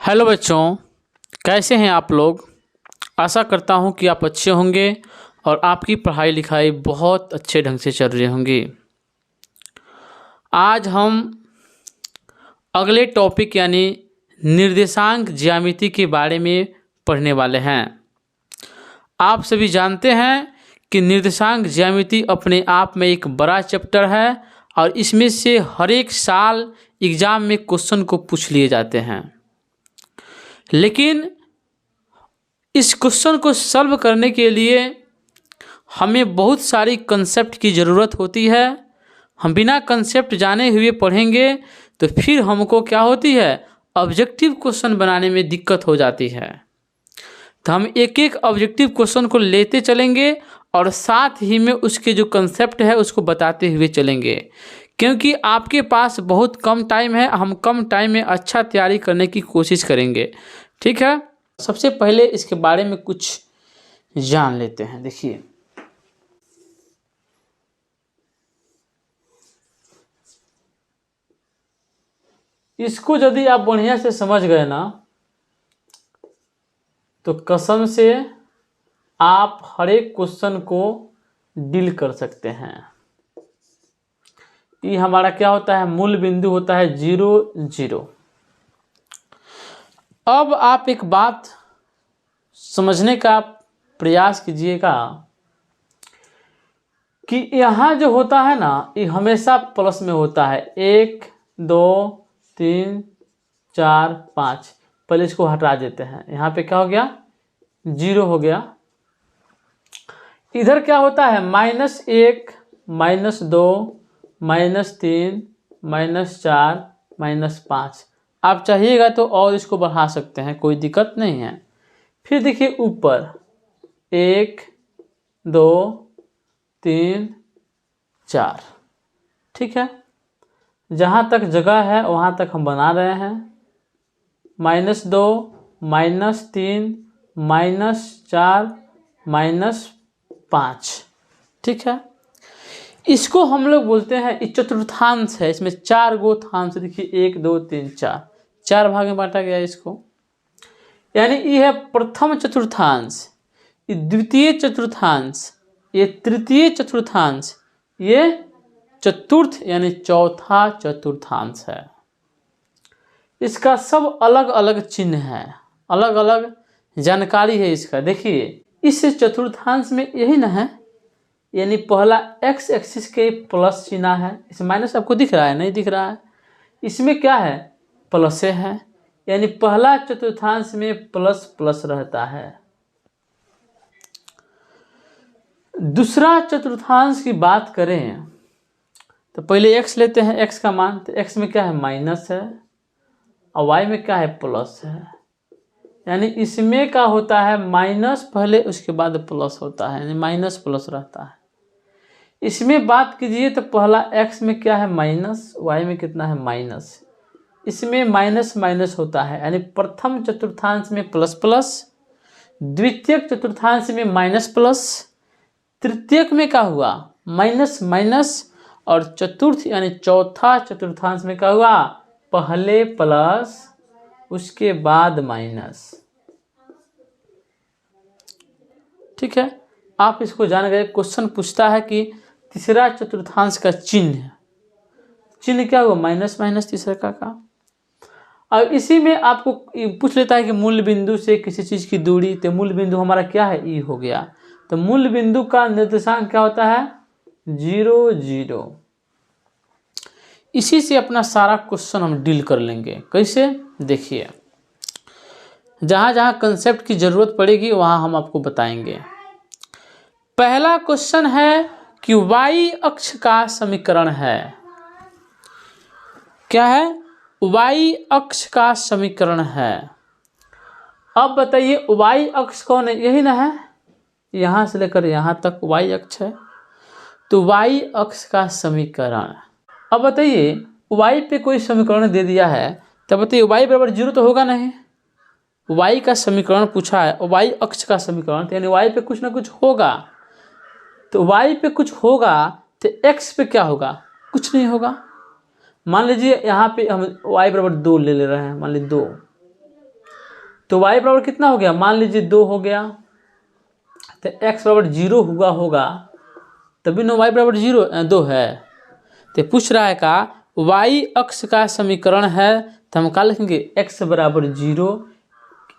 Hello बच्चों, कैसे हैं आप लोग। आशा करता हूं कि आप अच्छे होंगे और आपकी पढ़ाई लिखाई बहुत अच्छे ढंग से चल रही होंगी। आज हम अगले टॉपिक यानी निर्देशांक ज्यामिति के बारे में पढ़ने वाले हैं। आप सभी जानते हैं कि निर्देशांक ज्यामिति अपने आप में एक बड़ा चैप्टर है और इसमें से हर एक साल एग्ज़ाम में क्वेश्चन को पूछ लिए जाते हैं। लेकिन इस क्वेश्चन को सॉल्व करने के लिए हमें बहुत सारी कंसेप्ट की ज़रूरत होती है। हम बिना कंसेप्ट जाने हुए पढ़ेंगे तो फिर हमको क्या होती है, ऑब्जेक्टिव क्वेश्चन बनाने में दिक्कत हो जाती है। तो हम एक एक ऑब्जेक्टिव क्वेश्चन को लेते चलेंगे और साथ ही में उसके जो कंसेप्ट है उसको बताते हुए चलेंगे, क्योंकि आपके पास बहुत कम टाइम है। हम कम टाइम में अच्छा तैयारी करने की कोशिश करेंगे, ठीक है। सबसे पहले इसके बारे में कुछ जान लेते हैं। देखिए, इसको यदि आप बढ़िया से समझ गए ना तो कसम से आप हर एक क्वेश्चन को डील कर सकते हैं। ये हमारा क्या होता है, मूल बिंदु होता है 0, 0। अब आप एक बात समझने का प्रयास कीजिएगा कि यहाँ जो होता है ना, ये हमेशा प्लस में होता है। 1, 2, 3, 4, 5। पहले इसको हटा देते हैं। यहाँ पे क्या हो गया, 0 हो गया। इधर क्या होता है, -1, -2, -3, -4, -5। आप चाहिएगा तो और इसको बढ़ा सकते हैं, कोई दिक्कत नहीं है। फिर देखिए ऊपर 1, 2, 3, 4, ठीक है। जहाँ तक जगह है वहाँ तक हम बना रहे हैं। -2, -3, -4, -5, ठीक है। इसको हम लोग बोलते हैं, इस चतुर्थांश है। इसमें 4 गोथांश, देखिए 1, 2, 3, 4 भाग में बांटा गया इसको। यानी ये है प्रथम चतुर्थांश, ये द्वितीय चतुर्थांश, ये तृतीय चतुर्थांश, ये चतुर्थ यानी चौथा चतुर्थांश है। इसका सब अलग अलग चिन्ह है, अलग अलग जानकारी है इसका। देखिए इस चतुर्थांश में यही ना है, यानी पहला x एक्सिस के प्लस चिन्ह है। इसमें माइनस आपको दिख रहा है, नहीं दिख रहा है। इसमें क्या है, प्लस है। यानी पहला चतुर्थांश में प्लस प्लस रहता है। दूसरा चतुर्थांश की बात करें तो पहले x लेते हैं, x का मान। तो x में क्या है, माइनस है, और y में क्या है, प्लस है। यानी इसमें क्या होता है, माइनस पहले उसके बाद प्लस होता है, यानी माइनस प्लस रहता है। इसमें बात कीजिए तो पहला x में क्या है, माइनस, y में कितना है, माइनस। इसमें माइनस माइनस होता है, यानी प्रथम चतुर्थांश में प्लस प्लस, द्वितीय चतुर्थांश में माइनस प्लस, तृतीयक में क्या हुआ, माइनस माइनस, और चतुर्थ यानी चौथा चतुर्थांश में क्या हुआ, पहले प्लस उसके बाद माइनस, ठीक है। आप इसको जान गए। क्वेश्चन पूछता है कि तीसरा चतुर्थांश का चिन्ह क्या हुआ, माइनस माइनस तीसरा का। और इसी में आपको पूछ लेता है कि मूल बिंदु से किसी चीज़ की दूरी, तो मूल बिंदु हमारा क्या है, ई हो गया। तो मूल बिंदु का निर्देशांक क्या होता है, 0, 0। इसी से अपना सारा क्वेश्चन हम डील कर लेंगे। कैसे, देखिए जहाँ जहाँ कंसेप्ट की ज़रूरत पड़ेगी वहाँ हम आपको बताएंगे। पहला क्वेश्चन है कि y अक्ष का समीकरण है। क्या है, y अक्ष का समीकरण है। अब बताइए y अक्ष कौन है, यही ना है, यहाँ से लेकर यहाँ तक y अक्ष है। तो y अक्ष का समीकरण, अब बताइए y पे कोई समीकरण दे दिया है तो बताइए y बराबर 0 तो होगा नहीं। y का समीकरण पूछा है, y अक्ष का समीकरण, तो यानी y पे कुछ ना कुछ होगा। तो y पे कुछ होगा तो x पे क्या होगा, कुछ नहीं होगा। मान लीजिए यहाँ पे हम y बराबर 2 ले रहे हैं, मान लीजिए 2, तो y बराबर कितना हो गया, मान लीजिए 2 हो गया, तो x बराबर 0 हुआ होगा, तभी ना y बराबर 2 है। तो पूछ रहा है का y अक्ष का समीकरण है, तो हम क्या लिखेंगे, x बराबर 0।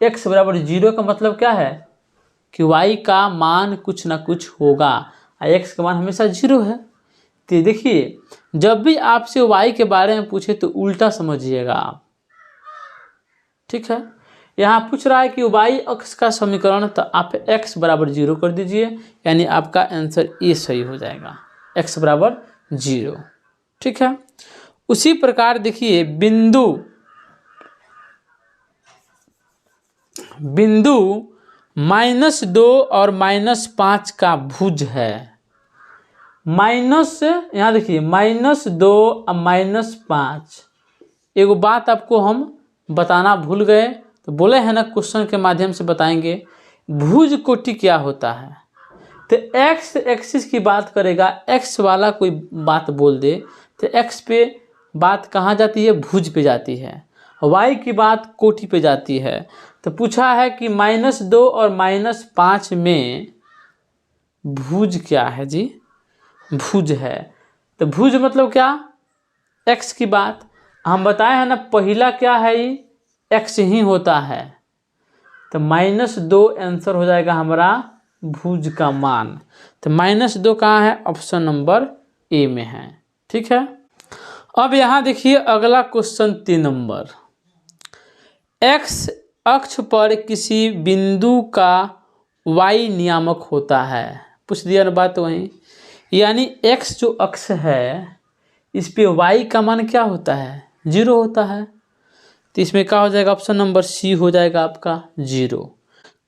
x बराबर 0 का मतलब क्या है कि y का मान कुछ ना कुछ होगा, और x का मान हमेशा 0 है। तो देखिए जब भी आपसे y के बारे में पूछे तो उल्टा समझिएगा आप, ठीक है। यहाँ पूछ रहा है कि y अक्ष का समीकरण, तो आप x बराबर 0 कर दीजिए, यानी आपका आंसर ये सही हो जाएगा, x बराबर 0, ठीक है। उसी प्रकार देखिए बिंदु -2 और -5 का भुज है। यहाँ देखिए -2 और -5, एगो बात आपको हम बताना भूल गए, तो बोले हैं ना क्वेश्चन के माध्यम से बताएंगे, भुज कोटि क्या होता है। तो x एक्सिस की बात करेगा, x वाला कोई बात बोल दे तो x पे बात कहाँ जाती है, भुज पे जाती है, y की बात कोटि पे जाती है। तो पूछा है कि -2 और -5 में भुज क्या है जी, भुज है। तो भुज मतलब क्या, x की बात हम बताए हैं ना, पहला क्या है, x ही होता है। तो -2 आंसर हो जाएगा हमारा भुज का मान। तो -2 कहाँ है, ऑप्शन नंबर ए में है, ठीक है। अब यहाँ देखिए अगला क्वेश्चन 3 नंबर, x अक्ष पर किसी बिंदु का y नियामक होता है। पूछ दिया ना बात वहीं, यानी x जो अक्ष है इस पे y का मान क्या होता है, 0 होता है। तो इसमें क्या हो जाएगा, ऑप्शन नंबर सी हो जाएगा आपका 0।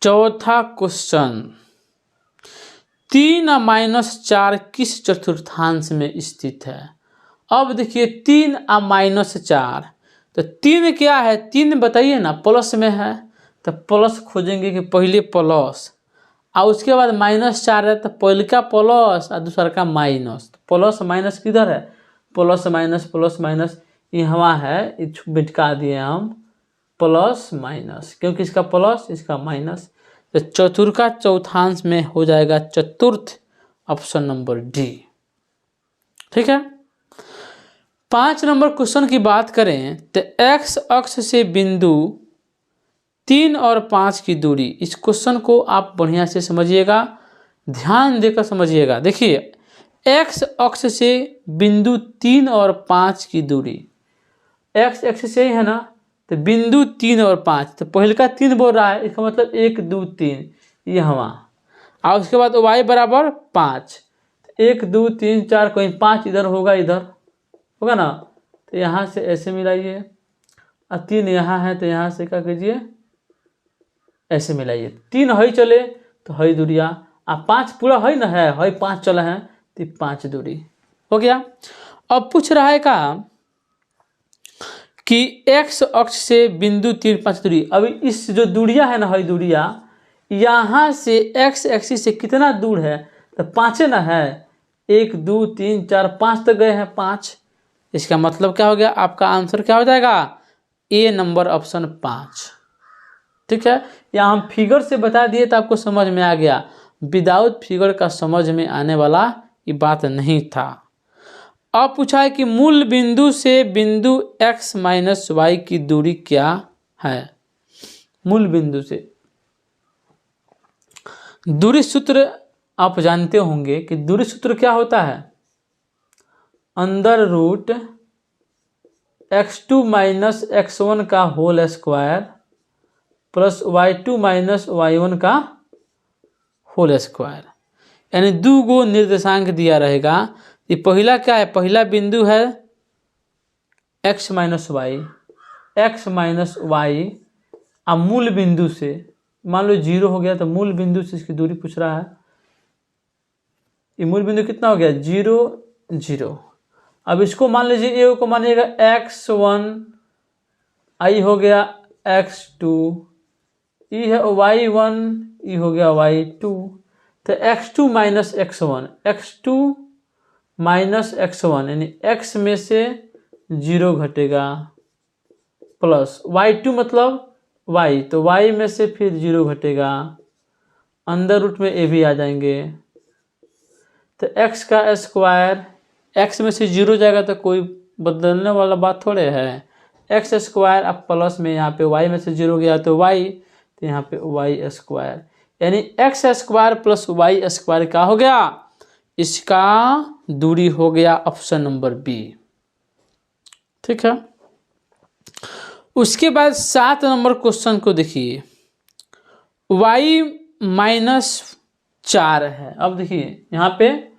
चौथा क्वेश्चन, 3 और -4 किस चतुर्थांश में स्थित है। अब देखिए 3 और -4, तो 3 क्या है, 3 बताइए ना, प्लस में है, तो प्लस खोजेंगे कि पहले प्लस और उसके बाद -4 है, तो पहले का प्लस और दूसरा का माइनस। प्लस माइनस किधर है, प्लस माइनस यहाँ है, बिटका दिए हम प्लस माइनस, क्योंकि इसका प्लस इसका माइनस। तो चतुर्थ चौथांश में हो जाएगा चतुर्थ, ऑप्शन नंबर डी, ठीक है। 5 नंबर क्वेश्चन की बात करें तो x अक्ष से बिंदु 3 और 5 की दूरी, इस क्वेश्चन को आप बढ़िया से समझिएगा, ध्यान देकर समझिएगा। देखिए x अक्ष से बिंदु 3 और 5 की दूरी, x एक्सिस से ही है ना, तो बिंदु 3 और 5, तो पहले का 3 बोल रहा है, इसका मतलब 1 2 3 ये हवा, और उसके बाद y बराबर 5, 1 2 3 4, कहीं 5 इधर होगा, इधर होगा ना, तो यहाँ से ऐसे मिलाइए, और 3 यहाँ है तो यहाँ से क्या कीजिए, ऐसे मिलाइए, 3 है चले तो है दूरिया, और 5 पूरा है ना, है 5 चला है, तो 5 दूरी हो गया। अब पूछ रहा है का कि x अक्ष से बिंदु 3 5 दूरी, अभी इस जो दूरिया है ना, है दूरिया, यहाँ से x एक्सिस से कितना दूर है, तो 5 ना है, 1 2 3 4 5 तक गए हैं, 5, इसका मतलब क्या हो गया, आपका आंसर क्या हो जाएगा, ए नंबर ऑप्शन 5, ठीक है। या हम फिगर से बता दिए तो आपको समझ में आ गया, विदाउट फिगर का समझ में आने वाला ये बात नहीं था। अब पूछा है कि मूल बिंदु से बिंदु x - y की दूरी क्या है। मूल बिंदु से दूरी सूत्र आप जानते होंगे कि दूरी सूत्र क्या होता है, अंडर रूट x2 - x1 का whole square plus y2 - y1 का होल स्क्वायर, यानी 2 गो निर्देशांक दिया रहेगा। ये पहला क्या है, पहला बिंदु है x - y, अब मूल बिंदु से मान लो 0 हो गया, तो मूल बिंदु से इसकी दूरी पूछ रहा है, ये मूल बिंदु कितना हो गया, 0 0। अब इसको मान लीजिए, ए को मानिएगा x1, आई हो गया x2, ई है y1, ई हो गया y2, तो x2 - x1, x2 - x1 यानी x में से 0 घटेगा, प्लस y2 मतलब y, तो y में से फिर 0 घटेगा, अंदर रूट में a भी आ जाएंगे, तो x का स्क्वायर, x में से 0 जाएगा तो कोई बदलने वाला बात थोड़े है, एक्स स्क्वायर, अब प्लस में यहाँ पे y में से 0 गया तो y, तो यहाँ पे y स्क्वायर, यानी x square plus y square क्या हो गया, इसका दूरी हो गया ऑप्शन नंबर बी। ठीक है, उसके बाद 7 नंबर क्वेश्चन को देखिए, y -4 है। अब देखिए यहाँ पे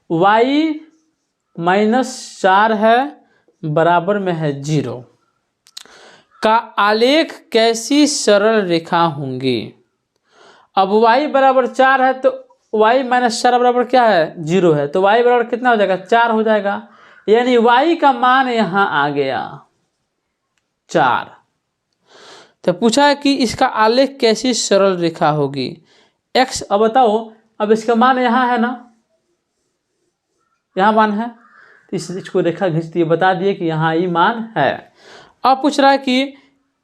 y -4 है, बराबर में है 0 का आलेख कैसी सरल रेखा होंगी। अब y बराबर 4 है तो y -4 बराबर क्या है, 0 है, तो y बराबर कितना हो जाएगा, 4 हो जाएगा, यानी y का मान यहाँ आ गया 4। तो पूछा है कि इसका आलेख कैसी सरल रेखा होगी, x, अब बताओ, अब इसका मान यहाँ है ना, यहाँ मान है, तो इसको रेखा खींच दिए, बता दिए कि यहाँ ये मान है। अब पूछ रहा है कि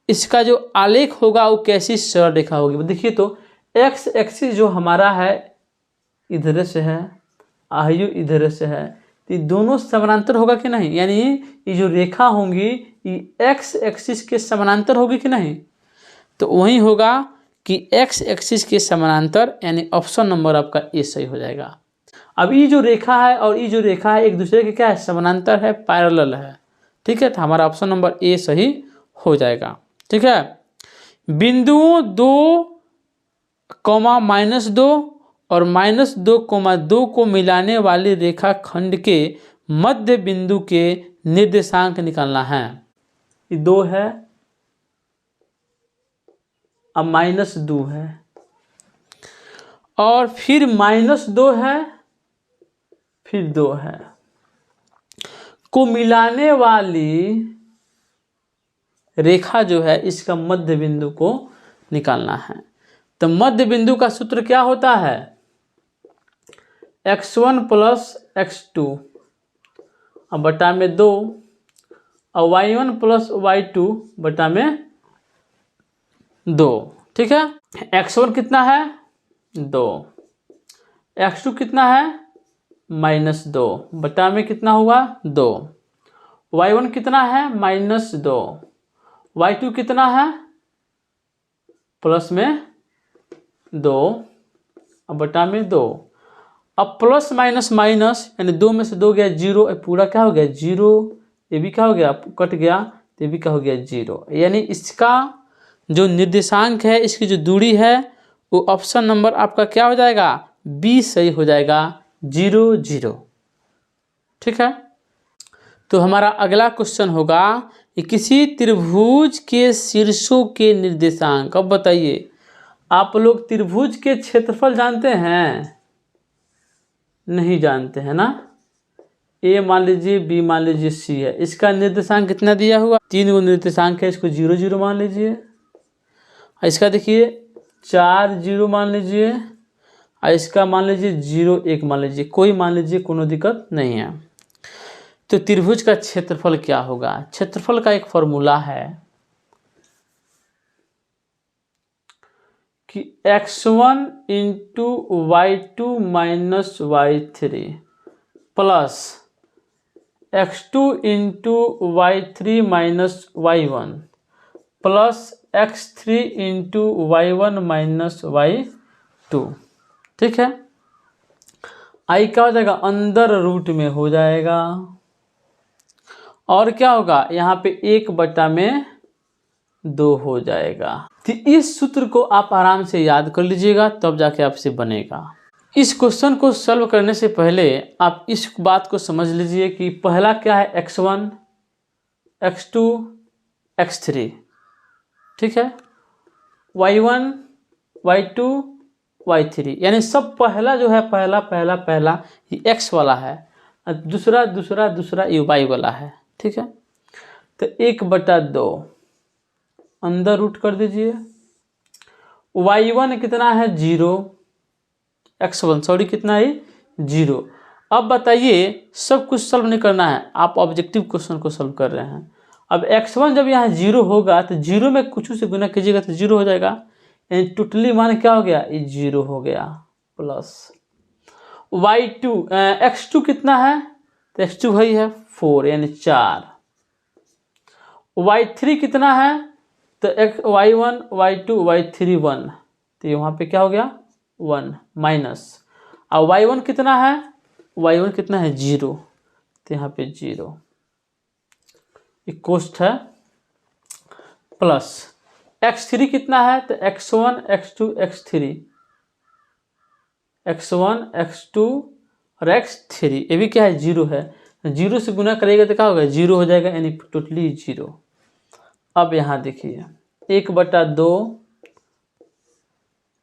इसका जो आलेख होगा वो कैसी सरल रेखा होगी। देखिए तो x एक्सिस जो हमारा है इधर से है, आयु इधर से है, तो ये दोनों समानांतर होगा कि नहीं, यानी ये जो रेखा होंगी ये x एक्सिस के समानांतर होगी कि नहीं, तो वही होगा कि x एक्सिस के समानांतर, यानी ऑप्शन नंबर आपका ए सही हो जाएगा। अब ये जो रेखा है और ये जो रेखा है एक दूसरे के क्या है, समानांतर है, पैरेलल है। ठीक है, तो हमारा ऑप्शन नंबर ए सही हो जाएगा। ठीक है, बिंदुओं 2, -2 और -2, को मिलाने वाली रेखा खंड के मध्य बिंदु के निर्देशांक निकालना है। ये 2 है, अब -2 है, और फिर -2 है, फिर 2 है, को मिलाने वाली रेखा जो है इसका मध्य बिंदु को निकालना है। तो मध्य बिंदु का सूत्र क्या होता है, x1 + x2 अब बटा में 2, और y1 + y2 बटा में 2। ठीक है, x1 कितना है, 2, x2 कितना है, -2 बटा में कितना हुआ, 2, y1 कितना है, -2, y2 कितना है, प्लस में 2 अब बटा में 2। अब प्लस माइनस माइनस, यानी 2 में से 2 गया 0, पूरा क्या हो गया 0, ये भी क्या हो गया कट गया, तो ये भी क्या हो गया 0, यानी इसका जो निर्देशांक है, इसकी जो दूरी है वो ऑप्शन नंबर आपका क्या हो जाएगा, बी सही हो जाएगा, 0 0। ठीक है, तो हमारा अगला क्वेश्चन होगा कि किसी त्रिभुज के शीर्षों के निर्देशांक। अब बताइए, आप लोग त्रिभुज के क्षेत्रफल जानते हैं, नहीं जानते हैं ना, ए मान लीजिए, बी मान लीजिए, सी है, इसका निर्देशांक कितना दिया हुआ, 3 गो निर्देशांक है, इसको 0 0 मान लीजिए, इसका देखिए 4 0 मान लीजिए, और इसका मान लीजिए 0 1 मान लीजिए, कोई मान लीजिए, कोनो दिक्कत नहीं है। तो त्रिभुज का क्षेत्रफल क्या होगा, क्षेत्रफल का एक फॉर्मूला है कि x1 × y2 - y3 plus x2 × y3 - y1 plus x3 × y1 - y2। ठीक है, आई क्या हो जाएगा, अंदर रूट में हो जाएगा, और क्या होगा यहाँ पे 1/2 हो जाएगा। तो इस सूत्र को आप आराम से याद कर लीजिएगा, तब जाके आपसे बनेगा। इस क्वेश्चन को सॉल्व करने से पहले आप इस बात को समझ लीजिए कि पहला क्या है, x1 x2 x3। ठीक है, y1 y2 y3, यानी सब पहला जो है, पहला ये x वाला है, दूसरा ये y वाला है। ठीक है, तो 1/2 अंदर रूट कर दीजिए, y1 कितना है 0, x1 सॉरी कितना है 0। अब बताइए, सब कुछ सॉल्व नहीं करना है, आप ऑब्जेक्टिव क्वेश्चन को सॉल्व कर रहे हैं। अब x1 जब यहाँ 0 होगा तो 0 में कुछ से गुना कीजिएगा तो 0 हो जाएगा, यानी टोटली मान क्या हो गया, ये 0 हो गया। प्लस y2 x2 कितना है, तो x2 वही है 4 यानी 4। y3 कितना है, तो y1 y2 y3 1, तो ये वहाँ पे क्या हो गया 1 माइनस। अब y1 कितना है, y1 कितना है 0, तो यहाँ पे 0 इक्वस्ट है। प्लस x3 कितना है, तो x1 x2 x3, x1 x2 और x3, ये भी क्या है 0 है, 0 से गुना करेगा तो क्या होगा 0 हो जाएगा, यानी टोटली 0। अब यहाँ देखिए 1/2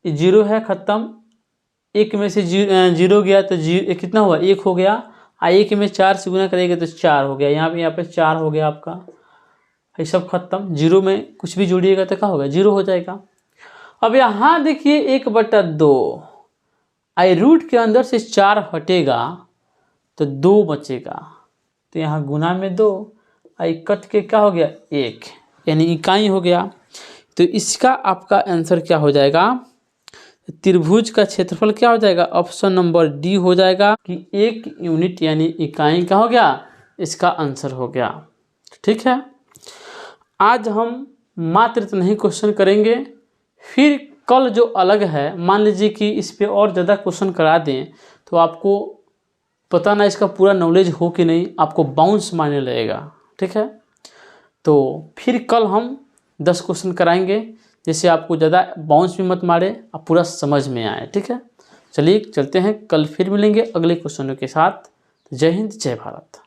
0 है ख़त्म, 1 में से 0 गया तो 0 कितना हुआ 1 हो गया, 1 में 4 से गुना करेंगे तो 4 हो गया, यहाँ पे 4 हो गया आपका, ये सब खत्म। 0 में कुछ भी जोड़िएगा तो क्या होगा 0 हो जाएगा। अब यहाँ देखिए 1/2, आई रूट के अंदर से 4 हटेगा तो 2 बचेगा, तो यहाँ गुना में 2, आई कट के क्या हो गया 1, यानी इकाई हो गया। तो इसका आपका आंसर क्या हो जाएगा, त्रिभुज का क्षेत्रफल क्या हो जाएगा, ऑप्शन नंबर डी हो जाएगा कि 1 यूनिट यानी इकाई क्या हो गया, इसका आंसर हो गया। ठीक है, आज हम मात्र इतना ही क्वेश्चन करेंगे, फिर कल जो अलग है, मान लीजिए कि इस पे और ज़्यादा क्वेश्चन करा दें तो आपको पता ना इसका पूरा नॉलेज हो कि नहीं, आपको बाउंस मारने लगेगा। ठीक है, तो फिर कल हम 10 क्वेश्चन कराएंगे, जैसे आपको ज़्यादा बाउंस भी मत मारे, आप पूरा समझ में आए। ठीक है, चलिए चलते हैं, कल फिर मिलेंगे अगले क्वेश्चनों के साथ। जय हिंद, जय भारत।